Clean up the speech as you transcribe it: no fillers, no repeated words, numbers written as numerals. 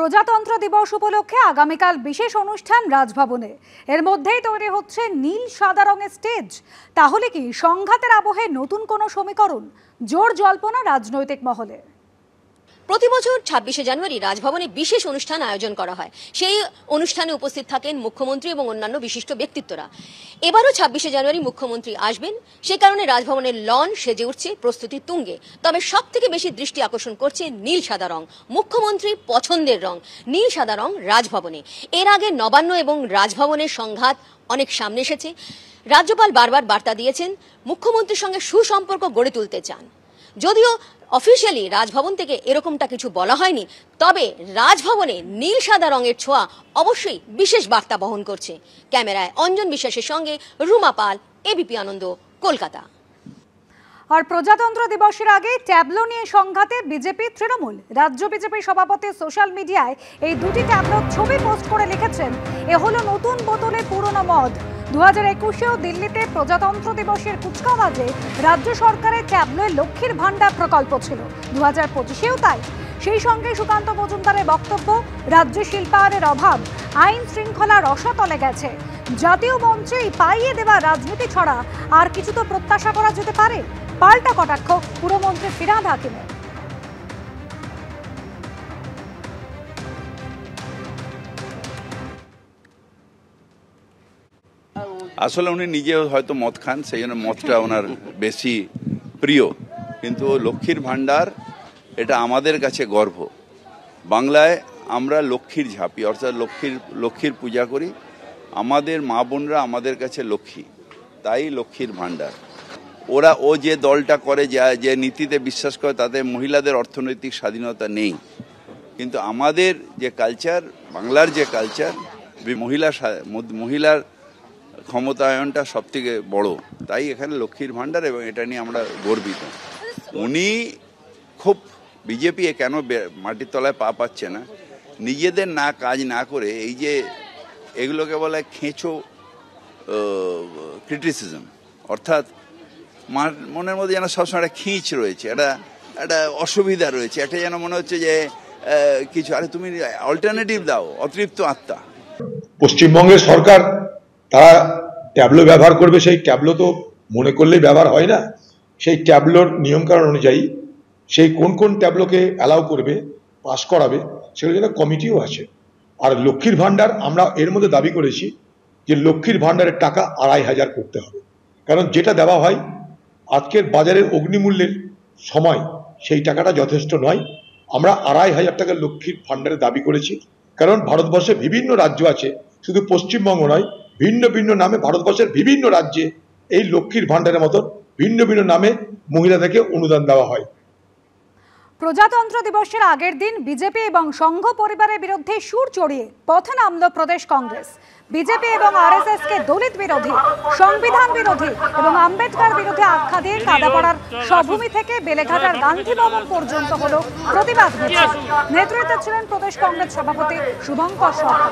প্রজাতন্ত্র দিবস উপলক্ষে আগামীকাল বিশেষ অনুষ্ঠান রাজভবনে। এর মধ্যেই তৈরি হচ্ছে নীল সাদা রঙের স্টেজ। তাহলে কি সংঘাতের আবহে নতুন কোনো সমীকরণ? জোর জল্পনা রাজনৈতিক মহলে। প্রতি বছর 26শে জানুয়ারি রাজভবনে বিশেষ অনুষ্ঠান আয়োজন করা হয়। সেই অনুষ্ঠানে উপস্থিত থাকেন মুখ্যমন্ত্রী এবং অন্যান্য বিশিষ্ট ব্যক্তিত্বরা। এবারও 26শে জানুয়ারি মুখ্যমন্ত্রী আসবেন, সে কারণে রাজভবনের লন সেজে উঠছে, প্রস্তুতি তুঙ্গে। তবে সব থেকে বেশি দৃষ্টি আকর্ষণ করছে নীল সাদা রং, মুখ্যমন্ত্রীর পছন্দের রং। নীল সাদা রং রাজভবনে। এর আগে নবান্ন এবং রাজভবনের সংঘাত অনেক সামনে এসেছে। রাজ্যপাল বারবার বার্তা দিয়েছেন মুখ্যমন্ত্রীর সঙ্গে সুসম্পর্ক গড়ে তুলতে চান। যদিও অফিসিয়ালি রাজভবন থেকে এরকমটা কিছু বলা হয়নি, তবে রাজভবনে নীল সাদা রঙের ছোঁয়া অবশ্যই বিশেষ বার্তা বহন করছে। ক্যামেরায় অঞ্জন বিশ্বাসের সঙ্গে রুমা পাল, এবিপি আনন্দ, কলকাতা। আর প্রজাতন্ত্র দিবসের আগে ট্যাবলো নিয়ে সংঘাতে বিজেপি তৃণমূল। রাজ্য বিজেপি সভাপতি সোশ্যাল মিডিয়ায় এই দুটি ট্যাবলোর ছবি পোস্ট করে লিখেছেন, এ হলো নতুন বোতলে পুরনো মদ। 2021-এও দিল্লিতে প্রজাতন্ত্র দিবসের কুচকাওয়াজে রাজ্য সরকারের ট্যাবলোয় লক্ষ্মীর ভান্ডার প্রকল্প ছিল। 2025-এও তাই। সেই সঙ্গে সুকান্ত মজুমদারের বক্তব্য, রাজ্য শিল্পায়নের অভাব, আইন শৃঙ্খলা রসাতলে গেছে। জাতীয় মঞ্চে পাইয়ে দেওয়া রাজনীতি ছড়া আর কিছু তো প্রত্যাশা করা যেতে পারে। পাল্টা কটাক্ষ পুরমন্ত্রী ফিরহাদ হাকিমের। আসলে উনি নিজে হয়তো মদ খান, সেই জন্য মদটা ওনার বেশি প্রিয়, কিন্তু লক্ষ্মীর ভান্ডার এটা আমাদের কাছে গর্ব। বাংলায় আমরা লক্ষ্মীর ঝাঁপি, অর্থাৎ লক্ষ্মীর পূজা করি। আমাদের মা বোনরা আমাদের কাছে লক্ষ্মী, তাই লক্ষ্মীর ভান্ডার। ও যে দলটা করে, যে নীতিতে বিশ্বাস করে, তাতে মহিলাদের অর্থনৈতিক স্বাধীনতা নেই। কিন্তু আমাদের যে কালচার, বাংলার যে কালচার, মহিলার ক্ষমতায়নটা সব থেকে বড়, তাই এখানে লক্ষ্মীর ভান্ডার, এবং এটা নিয়ে আমরা গর্বিত। উনি খুব বিজেপি কেন মাটির তলায় পা পাচ্ছে না, নিজেদের না কাজ না করে এই যে এগুলোকে বলে খেঁচো ক্রিটিসিজম, অর্থাৎ মনের মধ্যে যেন সবসময় একটা খিঁচ রয়েছে, একটা অসুবিধা রয়েছে, একটা যেন মনে হচ্ছে যে কিছু, আরে তুমি অল্টারনেটিভ দাও, অতৃপ্ত আত্মা। পশ্চিমবঙ্গের সরকার তারা ট্যাবলো ব্যবহার করবে, সেই ট্যাবলো তো মনে করলেই ব্যবহার হয় না। সেই ট্যাবলোর নিয়মকানুন অনুযায়ী সেই কোন কোন ট্যাবলোকে অ্যালাউ করবে, পাস করাবে, সেগুলোর জন্য কমিটিও আছে। আর লক্ষ্মীর ভান্ডার আমরা এর মধ্যে দাবি করেছি যে লক্ষ্মীর ভান্ডারের টাকা 2500 করতে হবে, কারণ যেটা দেওয়া হয় আজকের বাজারের অগ্নিমূল্যের সময় সেই টাকাটা যথেষ্ট নয়। আমরা 2500 টাকা লক্ষ্মীর ভান্ডারে দাবি করেছি, কারণ ভারতবর্ষে বিভিন্ন রাজ্য আছে, শুধু পশ্চিমবঙ্গ নয়, ভিন্ন ভিন্ন নামে ভারতবর্ষের বিভিন্ন রাজ্যে এই লক্ষ্মীর ভান্ডারের মতন ভিন্ন ভিন্ন নামে মহিলাদেরকে অনুদান দেওয়া হয়। প্রজাতন্ত্র দিবসের আগের দিন বিজেপি এবং সংঘ পরিবারের বিরুদ্ধে সুর চড়িয়ে পথে নামল প্রদেশ কংগ্রেস। বিজেপি এবং আরএসএস কে দলিত বিরোধী, সংবিধান বিরোধী এবং আম্বেদকর বিরোধী আখ্যা দিয়ে কাদাপাড়ার স্বভূমি থেকে বেলেঘাটার গান্ধী ভবন পর্যন্ত হলো প্রতিবাদ মিছিল। নেতৃত্বে ছিলেন প্রদেশ কংগ্রেস সভাপতি শুভঙ্কর সরকার।